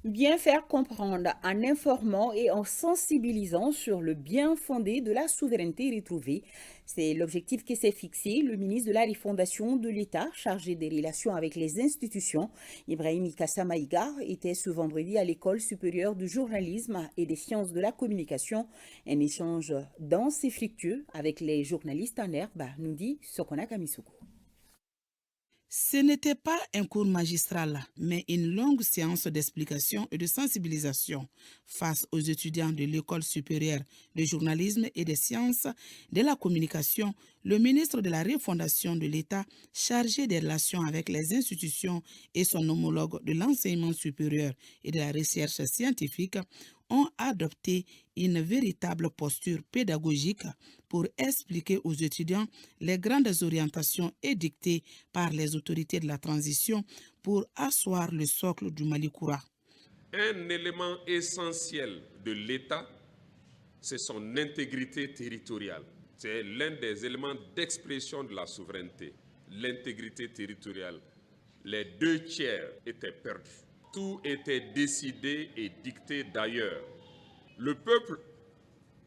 Bien faire comprendre en informant et en sensibilisant sur le bien fondé de la souveraineté retrouvée. C'est l'objectif qui s'est fixé le ministre de la Refondation de l'État chargé des relations avec les institutions. Ibrahim Ikassa Maïga était ce vendredi à l'École supérieure du journalisme et des sciences de la communication. Un échange dense et fructueux avec les journalistes en herbe, nous dit Sokona Kamisoko. Ce n'était pas un cours magistral, mais une longue séance d'explication et de sensibilisation face aux étudiants de l'École supérieure de journalisme et des sciences de la communication. Le ministre de la Refondation de l'État, chargé des relations avec les institutions, et son homologue de l'enseignement supérieur et de la recherche scientifique ont adopté une véritable posture pédagogique pour expliquer aux étudiants les grandes orientations édictées par les autorités de la transition pour asseoir le socle du Malikoura. Un élément essentiel de l'État, c'est son intégrité territoriale. C'est l'un des éléments d'expression de la souveraineté, l'intégrité territoriale. Les 2 tiers étaient perdus. Tout était décidé et dicté d'ailleurs. Le peuple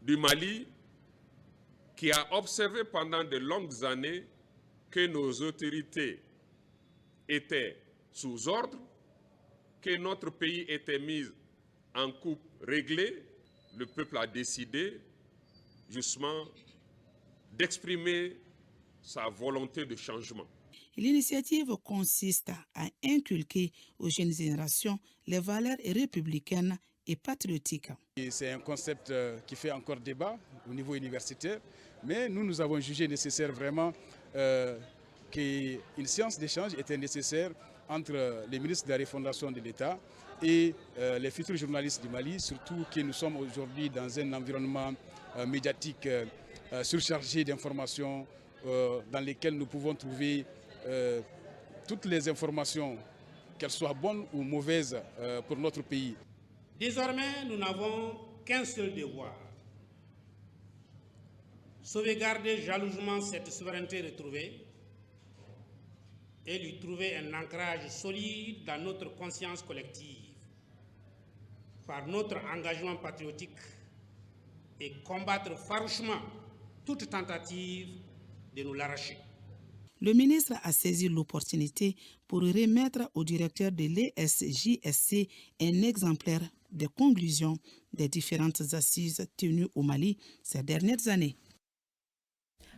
du Mali, qui a observé pendant de longues années que nos autorités étaient sous ordre, que notre pays était mis en coupe réglée, le peuple a décidé justement d'exprimer sa volonté de changement. L'initiative consiste à inculquer aux jeunes générations les valeurs républicaines et patriotiques. C'est un concept qui fait encore débat au niveau universitaire, mais nous avons jugé nécessaire vraiment qu'une séance d'échange était nécessaire entre les ministres de la Refondation de l'État et les futurs journalistes du Mali, surtout que nous sommes aujourd'hui dans un environnement médiatique surchargé d'informations dans lesquelles nous pouvons trouver toutes les informations, qu'elles soient bonnes ou mauvaises pour notre pays. Désormais, nous n'avons qu'un seul devoir: sauvegarder jalousement cette souveraineté retrouvée et lui trouver un ancrage solide dans notre conscience collective par notre engagement patriotique et combattre farouchement toute tentative de nous l'arracher. Le ministre a saisi l'opportunité pour remettre au directeur de l'ESJSC un exemplaire des conclusions des différentes assises tenues au Mali ces dernières années.